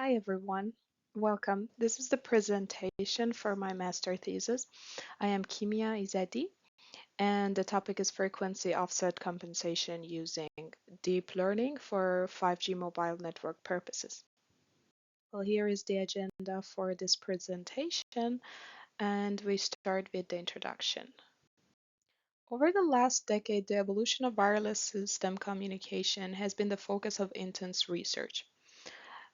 Hi everyone, welcome. This is the presentation for my master thesis. I am Kimia Izadi, and the topic is frequency offset compensation using deep learning for 5G mobile network purposes. Well, here is the agenda for this presentation, and we start with the introduction. Over the last decade, the evolution of wireless system communication has been the focus of intense research.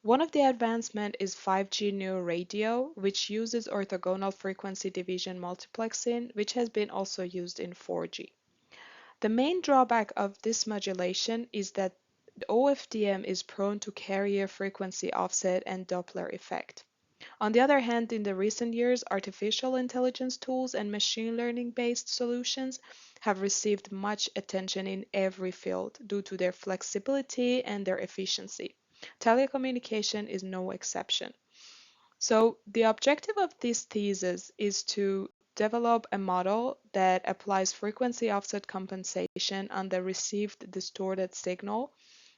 One of the advancements is 5G New Radio, which uses orthogonal frequency division multiplexing, which has been also used in 4G. The main drawback of this modulation is that the OFDM is prone to carrier frequency offset and Doppler effect. On the other hand, in the recent years, artificial intelligence tools and machine learning-based solutions have received much attention in every field due to their flexibility and their efficiency. Telecommunication is no exception. So the objective of this thesis is to develop a model that applies frequency offset compensation on the received distorted signal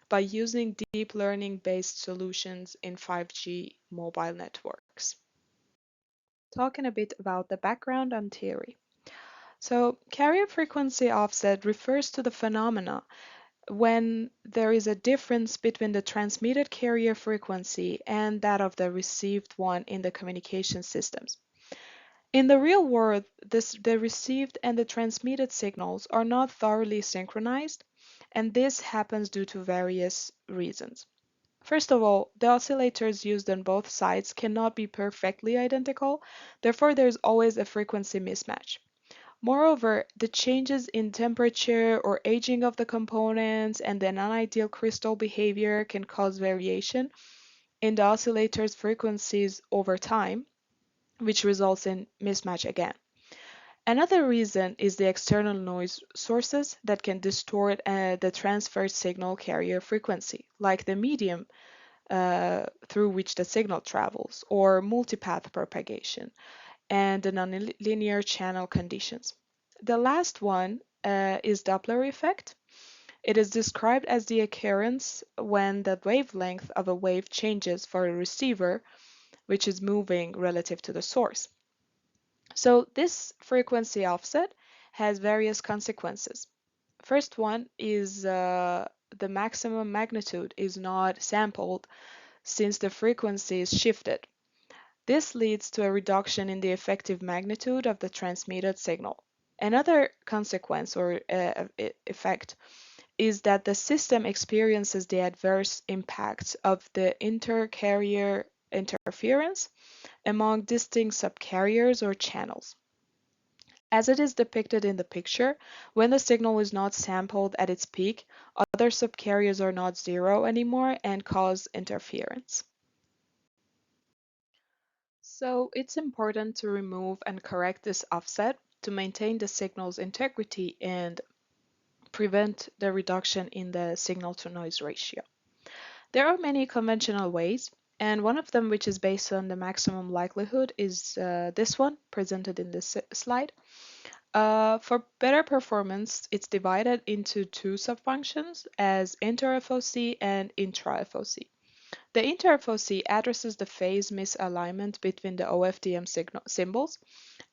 by using deep learning-based solutions in 5G mobile networks. Talking a bit about the background and theory. So carrier frequency offset refers to the phenomena when there is a difference between the transmitted carrier frequency and that of the received one in the communication systems. In the real world, the received and the transmitted signals are not thoroughly synchronized, and this happens due to various reasons. First of all, the oscillators used on both sides cannot be perfectly identical, therefore there's always a frequency mismatch. Moreover, the changes in temperature or aging of the components and the non-ideal crystal behavior can cause variation in the oscillator's frequencies over time, which results in mismatch again. Another reason is the external noise sources that can distort the transferred signal carrier frequency, like the medium through which the signal travels, or multipath propagation, and the nonlinear channel conditions. The last one is Doppler effect. It is described as the occurrence when the wavelength of a wave changes for a receiver, which is moving relative to the source. So this frequency offset has various consequences. First one is the maximum magnitude is not sampled since the frequency is shifted. This leads to a reduction in the effective magnitude of the transmitted signal. Another consequence or effect is that the system experiences the adverse impacts of the inter-carrier interference among distinct subcarriers or channels. As it is depicted in the picture, when the signal is not sampled at its peak, other subcarriers are not zero anymore and cause interference. So it's important to remove and correct this offset to maintain the signal's integrity and prevent the reduction in the signal-to-noise ratio. There are many conventional ways, and one of them, which is based on the maximum likelihood, is this one presented in this slide. For better performance, it's divided into two subfunctions as inter-FOC and intra-FOC. The inter-FOC addresses the phase misalignment between the OFDM symbols,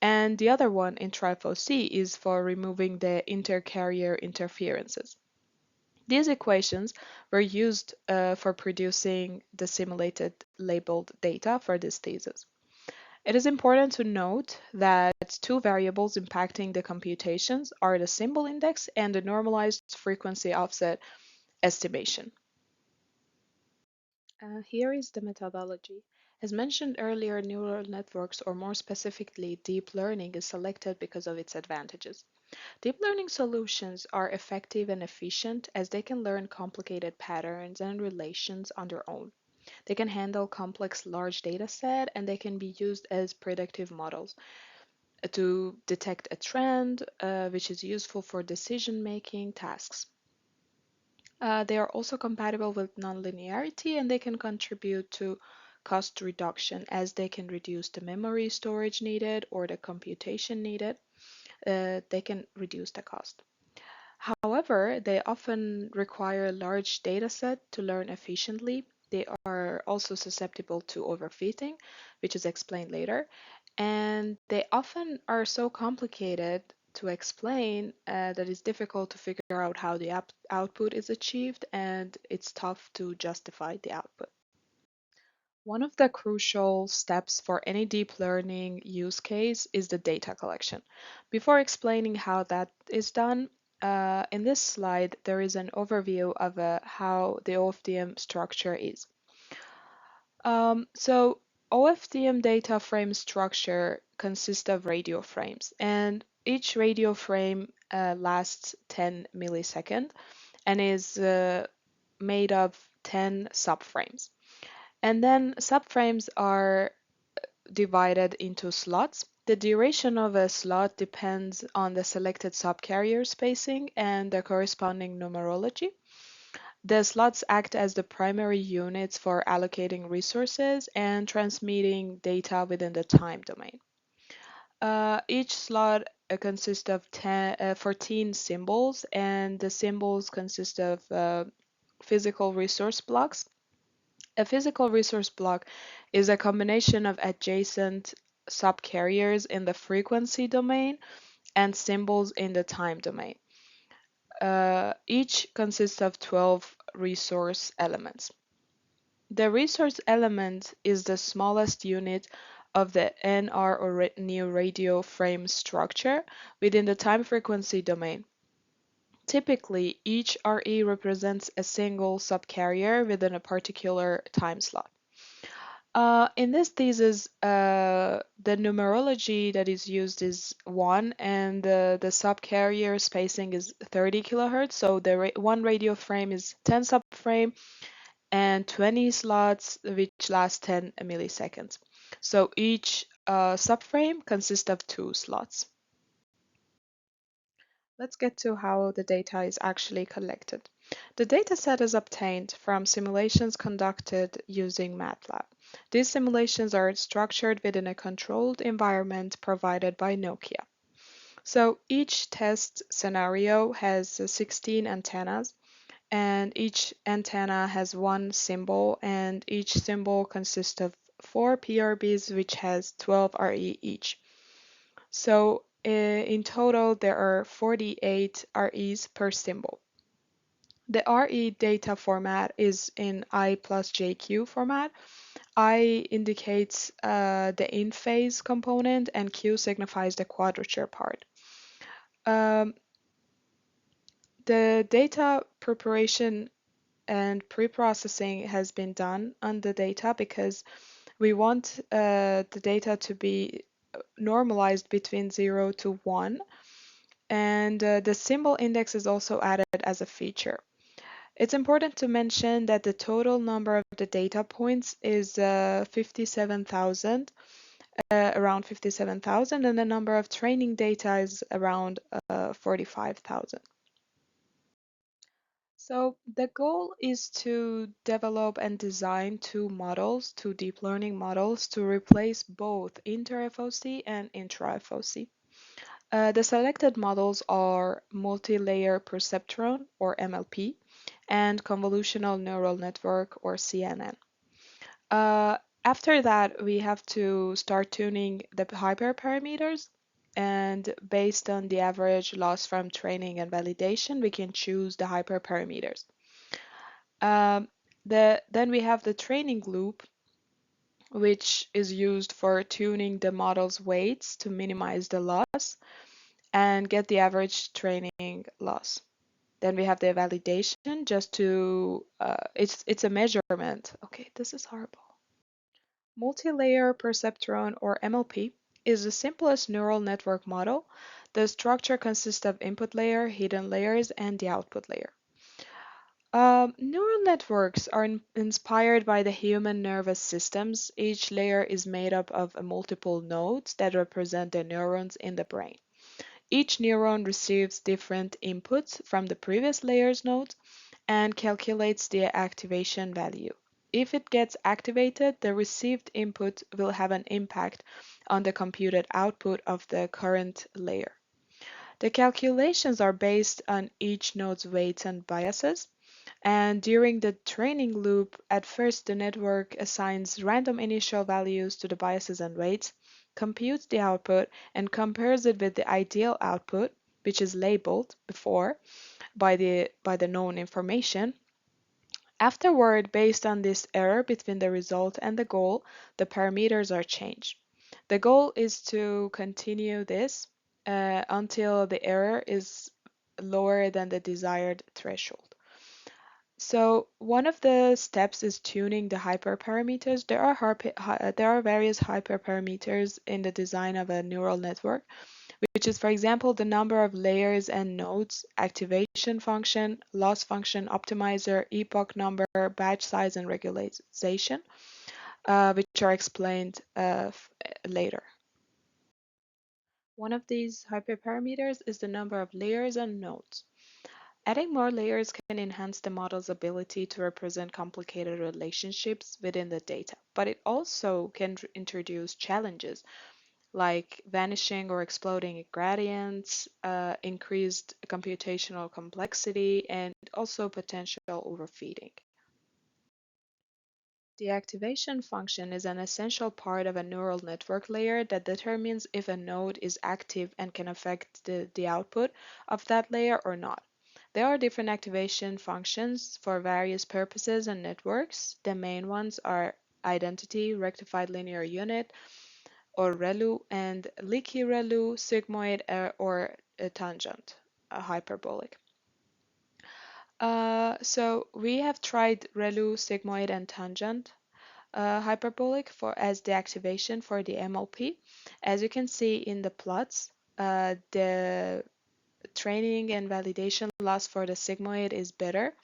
and the other one, intra-FOC, is for removing the inter-carrier interferences. These equations were used for producing the simulated labeled data for this thesis. It is important to note that two variables impacting the computations are the symbol index and the normalized frequency offset estimation. Here is the methodology. As mentioned earlier, neural networks, or more specifically, deep learning, is selected because of its advantages. Deep learning solutions are effective and efficient as they can learn complicated patterns and relations on their own. They can handle complex large data set and they can be used as predictive models to detect a trend, which is useful for decision-making tasks. They are also compatible with nonlinearity and they can contribute to cost reduction as they can reduce the memory storage needed or the computation needed. They can reduce the cost. However, they often require a large data set to learn efficiently, They are also susceptible to overfitting, which is explained later, and they often are so complicated to explain that it's difficult to figure out how the output is achieved, and it's tough to justify the output. One of the crucial steps for any deep learning use case is the data collection. Before explaining how that is done, in this slide there is an overview of how the OFDM structure is. So OFDM data frame structure consists of radio frames, and each radio frame lasts 10 milliseconds and is made of 10 subframes. And then subframes are divided into slots. The duration of a slot depends on the selected subcarrier spacing and the corresponding numerology. The slots act as the primary units for allocating resources and transmitting data within the time domain. Each slot consists of 14 symbols, and the symbols consist of physical resource blocks. A physical resource block is a combination of adjacent subcarriers in the frequency domain and symbols in the time domain. Each consists of 12 resource elements. The resource element is the smallest unit of the NR or new radio frame structure within the time frequency domain. Typically, each RE represents a single subcarrier within a particular time slot. In this thesis, the numerology that is used is 1, and the subcarrier spacing is 30 kilohertz. So the one radio frame is 10 subframe and 20 slots, which last 10 milliseconds. So each subframe consists of 2 slots. Let's get to how the data is actually collected. The dataset is obtained from simulations conducted using MATLAB. These simulations are structured within a controlled environment provided by Nokia. So each test scenario has 16 antennas, and each antenna has one symbol, and each symbol consists of 4 PRBs, which has 12 RE each. So in total, there are 48 REs per symbol. The RE data format is in I plus JQ format. I indicates the in-phase component, and Q signifies the quadrature part. Um, the data preparation and pre-processing has been done on the data because we want the data to be normalized between 0 to 1, and the symbol index is also added as a feature. It's important to mention that the total number of the data points is 57,000, around 57,000, and the number of training data is around 45,000. So the goal is to develop and design two deep learning models to replace both inter-FOC and intra-FOC. The selected models are multi-layer perceptron, or MLP, and convolutional neural network, or CNN. Uh, After that, we have to start tuning the hyperparameters, and based on the average loss from training and validation, we can choose the hyperparameters. Um, then we have the training loop, which is used for tuning the model's weights to minimize the loss and get the average training loss. Then we have the validation just to, it's a measurement. Okay, this is horrible. Multi-layer perceptron, or MLP, is the simplest neural network model. The structure consists of input layer, hidden layers, and the output layer. Neural networks are inspired by the human nervous systems. Each layer is made up of multiple nodes that represent the neurons in the brain. Each neuron receives different inputs from the previous layer's nodes and calculates the activation value. If it gets activated, the received input will have an impact on the computed output of the current layer. The calculations are based on each node's weights and biases, And during the training loop, at first the network assigns random initial values to the biases and weights, computes the output, and compares it with the ideal output, which is labeled before by the known information. Afterward, based on this error between the result and the goal, the parameters are changed. The goal is to continue this until the error is lower than the desired threshold. So one of the steps is tuning the hyperparameters. There are various hyperparameters in the design of a neural network, which is, for example, the number of layers and nodes, activation function, loss function, optimizer, epoch number, batch size, and regularization, which are explained later. One of these hyperparameters is the number of layers and nodes. Adding more layers can enhance the model's ability to represent complicated relationships within the data, but it also can introduce challenges like vanishing or exploding gradients, increased computational complexity, and also potential overfitting. The activation function is an essential part of a neural network layer that determines if a node is active and can affect the output of that layer or not. There are different activation functions for various purposes and networks. The main ones are identity, rectified linear unit, or ReLU, and leaky ReLU, sigmoid, or a tangent, a hyperbolic. So we have tried ReLU, sigmoid, and tangent hyperbolic for as the activation for the MLP. As you can see in the plots, the training and validation loss for the sigmoid is better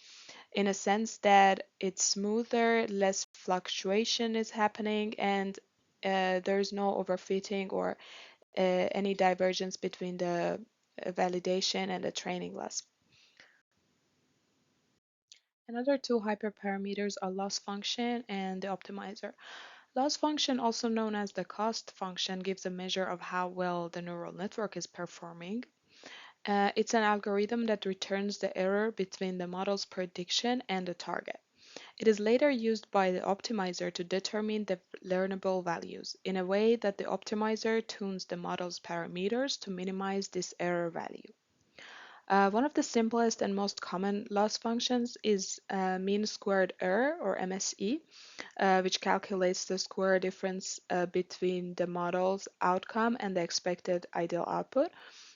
in a sense that it's smoother, less fluctuation is happening, and there's no overfitting or any divergence between the validation and the training loss. Another two hyperparameters are loss function and the optimizer. Loss function, also known as the cost function, gives a measure of how well the neural network is performing. It's an algorithm that returns the error between the model's prediction and the target. It is later used by the optimizer to determine the learnable values in a way that the optimizer tunes the model's parameters to minimize this error value. One of the simplest and most common loss functions is mean squared error, or MSE, which calculates the square difference between the model's outcome and the expected ideal output,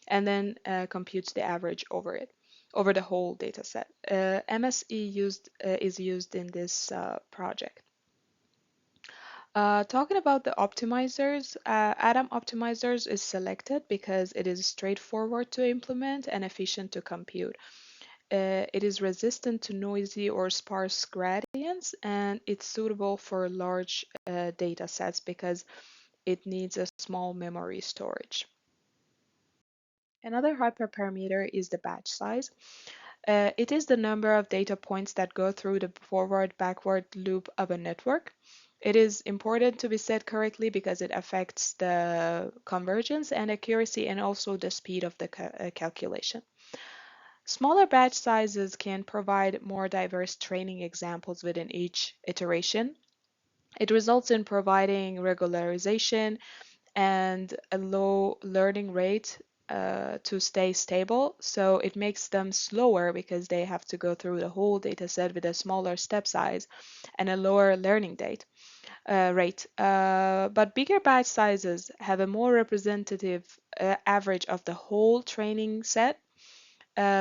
and then computes the average over the whole data set. MSE is used in this project. Talking about the optimizers, Atom optimizers is selected because it is straightforward to implement and efficient to compute. It is resistant to noisy or sparse gradients, and it's suitable for large data sets because it needs a small memory storage. Another hyperparameter is the batch size. It is the number of data points that go through the forward-backward loop of a network. It is important to be set correctly because it affects the convergence and accuracy and also the speed of the calculation. Smaller batch sizes can provide more diverse training examples within each iteration. It results in providing regularization and a low learning rate to stay stable. So it makes them slower because they have to go through the whole data set with a smaller step size and a lower learning rate. But bigger batch sizes have a more representative average of the whole training set,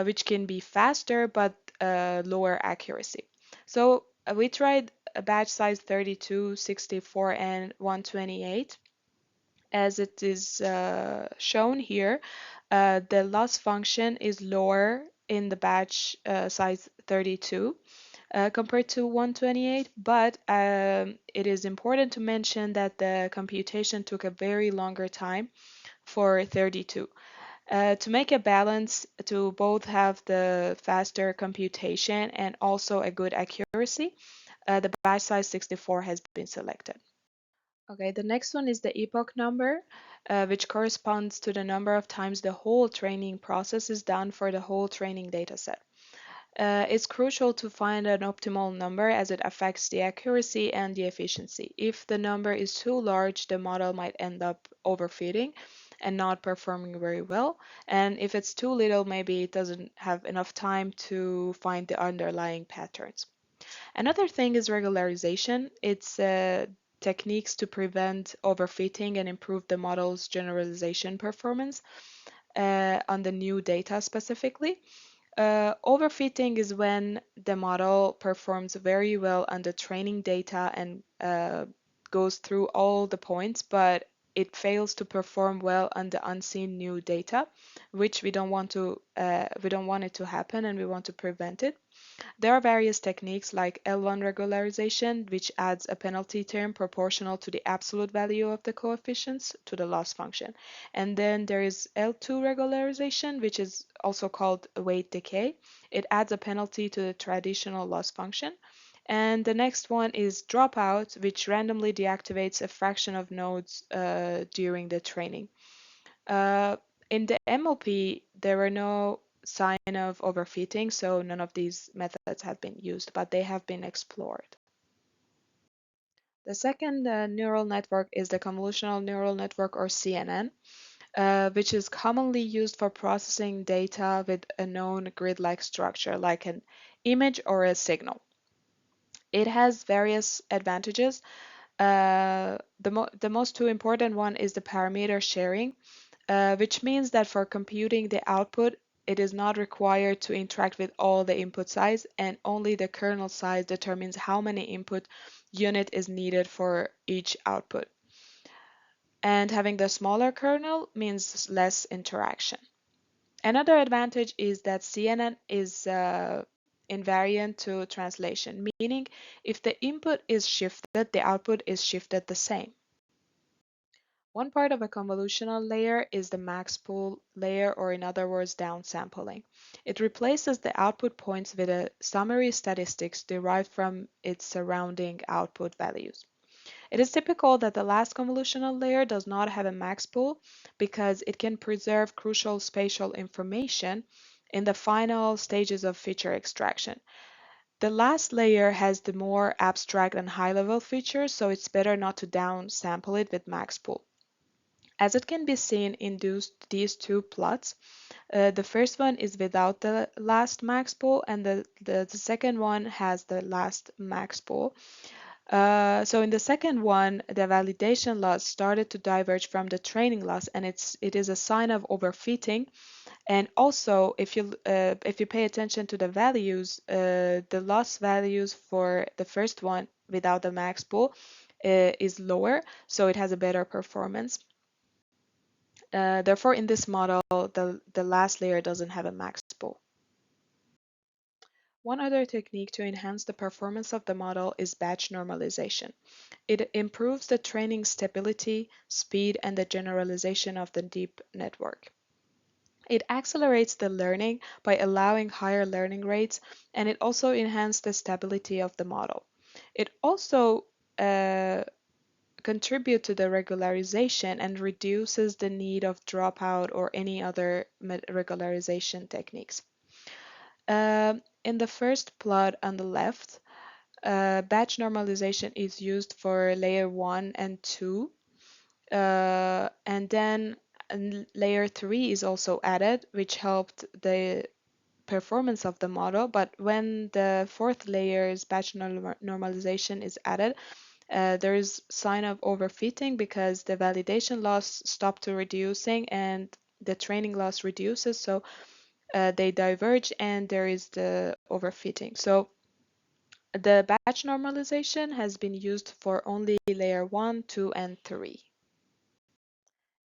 which can be faster but lower accuracy. So we tried a batch size 32, 64, and 128. As it is shown here, the loss function is lower in the batch size 32 compared to 128, but it is important to mention that the computation took a very longer time for 32. To make a balance to both have the faster computation and also a good accuracy, the batch size 64 has been selected. Okay, the next one is the epoch number, which corresponds to the number of times the whole training process is done for the whole training dataset. It's crucial to find an optimal number as it affects the accuracy and the efficiency. If the number is too large, the model might end up overfitting and not performing very well. And if it's too little, maybe it doesn't have enough time to find the underlying patterns. Another thing is regularization. It's techniques to prevent overfitting and improve the model's generalization performance on the new data specifically. Overfitting is when the model performs very well on the training data and goes through all the points, but it fails to perform well on the unseen new data, which we don't want it to happen, and we want to prevent it. There are various techniques like L1 regularization, which adds a penalty term proportional to the absolute value of the coefficients to the loss function. And then there is L2 regularization, which is also called weight decay. It adds a penalty to the traditional loss function. And the next one is dropout, which randomly deactivates a fraction of nodes during the training. Uh, in the MLP, there were no sign of overfitting, so none of these methods have been used, but they have been explored. The second neural network is the convolutional neural network, or CNN, which is commonly used for processing data with a known grid-like structure, like an image or a signal. It has various advantages. The most two important one is the parameter sharing, which means that for computing the output, it is not required to interact with all the input size, and only the kernel size determines how many input unit is needed for each output. And having the smaller kernel means less interaction. Another advantage is that CNN is invariant to translation, meaning if the input is shifted, the output is shifted the same. One part of a convolutional layer is the max pool layer, or in other words, downsampling. It replaces the output points with a summary statistics derived from its surrounding output values. It is typical that the last convolutional layer does not have a max pool because it can preserve crucial spatial information in the final stages of feature extraction. The last layer has the more abstract and high-level features, so it's better not to downsample it with max pool. As it can be seen in these two plots, the first one is without the last max pool, and the second one has the last max pool. So in the second one, the validation loss started to diverge from the training loss, and it is a sign of overfitting. And also, if you pay attention to the values, the loss values for the first one without the max pool is lower, so it has a better performance. Therefore, in this model, the last layer doesn't have a max pool. One other technique to enhance the performance of the model is batch normalization. It improves the training stability, speed, and the generalization of the deep network. It accelerates the learning by allowing higher learning rates, and it also enhances the stability of the model. It also contribute to the regularization and reduces the need of dropout or any other regularization techniques. In the first plot on the left, batch normalization is used for layer 1 and 2, and then layer 3 is also added, which helped the performance of the model. But when the fourth layer's batch normalization is added, there is sign of overfitting because the validation loss stopped to reducing and the training loss reduces, so they diverge and there is the overfitting. So the batch normalization has been used for only layer 1, 2, and 3.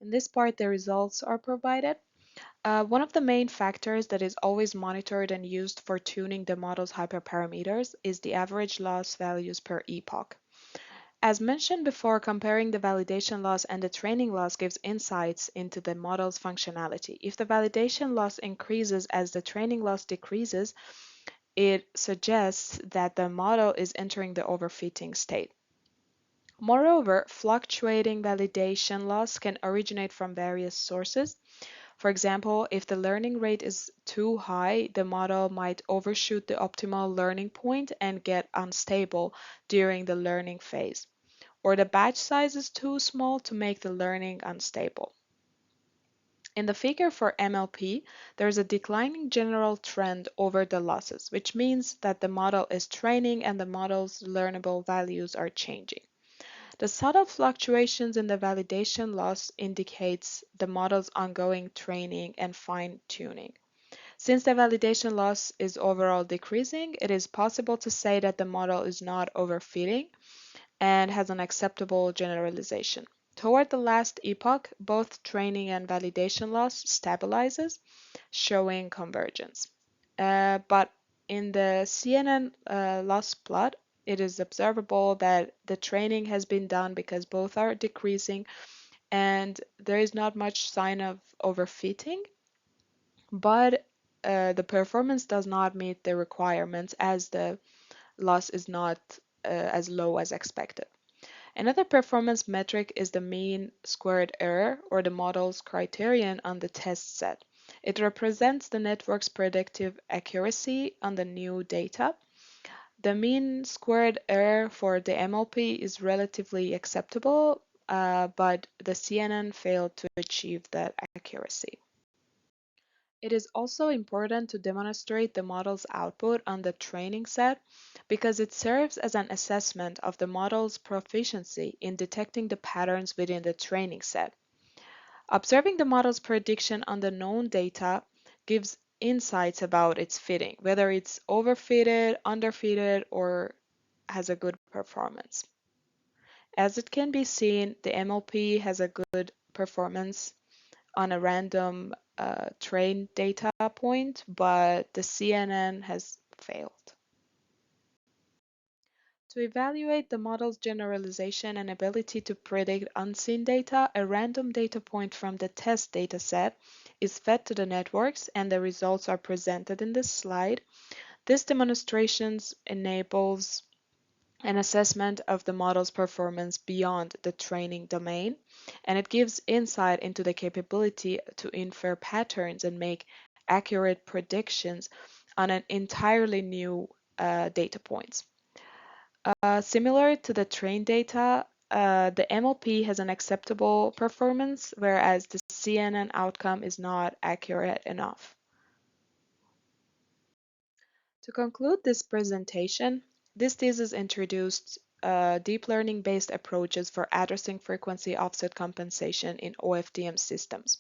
In this part, the results are provided. One of the main factors that is always monitored and used for tuning the model's hyperparameters is the average loss values per epoch. As mentioned before, comparing the validation loss and the training loss gives insights into the model's functionality. If the validation loss increases as the training loss decreases, it suggests that the model is entering the overfitting state. Moreover, fluctuating validation loss can originate from various sources. For example, if the learning rate is too high, the model might overshoot the optimal learning point and get unstable during the learning phase. Or the batch size is too small to make the learning unstable. In the figure for MLP, there is a declining general trend over the losses, which means that the model is training and the model's learnable values are changing. The subtle fluctuations in the validation loss indicates the model's ongoing training and fine-tuning. Since the validation loss is overall decreasing, it is possible to say that the model is not overfitting and has an acceptable generalization. Toward the last epoch, both training and validation loss stabilizes, showing convergence. But in the CNN loss plot, it is observable that the training has been done because both are decreasing and there is not much sign of overfitting, but the performance does not meet the requirements as the loss is not as low as expected. Another performance metric is the mean squared error, or the model's criterion on the test set. It represents the network's predictive accuracy on the new data. The mean squared error for the MLP is relatively acceptable, but the CNN failed to achieve that accuracy. It is also important to demonstrate the model's output on the training set because it serves as an assessment of the model's proficiency in detecting the patterns within the training set. Observing the model's prediction on the known data gives insights about its fitting, whether it's overfitted, underfitted, or has a good performance. As it can be seen, the MLP has a good performance on a random train data point, but the CNN has failed. To evaluate the model's generalization and ability to predict unseen data, a random data point from the test dataset is fed to the networks and the results are presented in this slide. This demonstration enables an assessment of the model's performance beyond the training domain, and it gives insight into the capability to infer patterns and make accurate predictions on an entirely new data points. Similar to the trained data, the MLP has an acceptable performance, whereas the CNN outcome is not accurate enough. To conclude this presentation, this thesis introduced deep learning-based approaches for addressing frequency offset compensation in OFDM systems.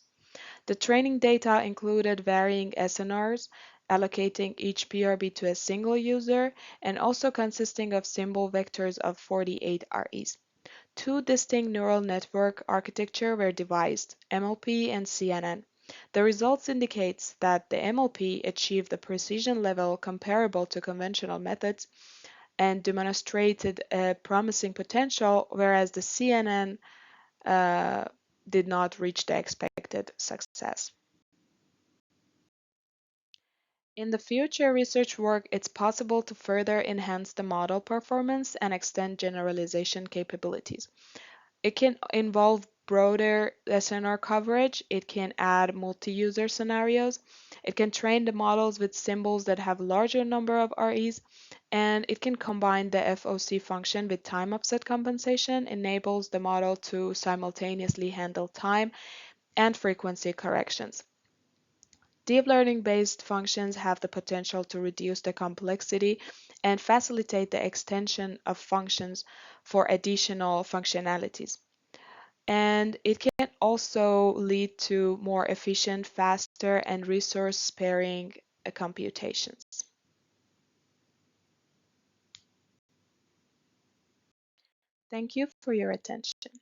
The training data included varying SNRs, allocating each PRB to a single user, and also consisting of symbol vectors of 48 REs. Two distinct neural network architecture were devised, MLP and CNN. The results indicates that the MLP achieved a precision level comparable to conventional methods and demonstrated a promising potential, whereas the CNN did not reach the expected success. In the future research work, it's possible to further enhance the model performance and extend generalization capabilities. It can involve broader SNR coverage, it can add multi-user scenarios, it can train the models with symbols that have larger number of REs, and it can combine the FOC function with time offset compensation, enables the model to simultaneously handle time and frequency corrections. Deep learning-based functions have the potential to reduce the complexity and facilitate the extension of functions for additional functionalities. And it can also lead to more efficient, faster, and resource-sparing computations. Thank you for your attention.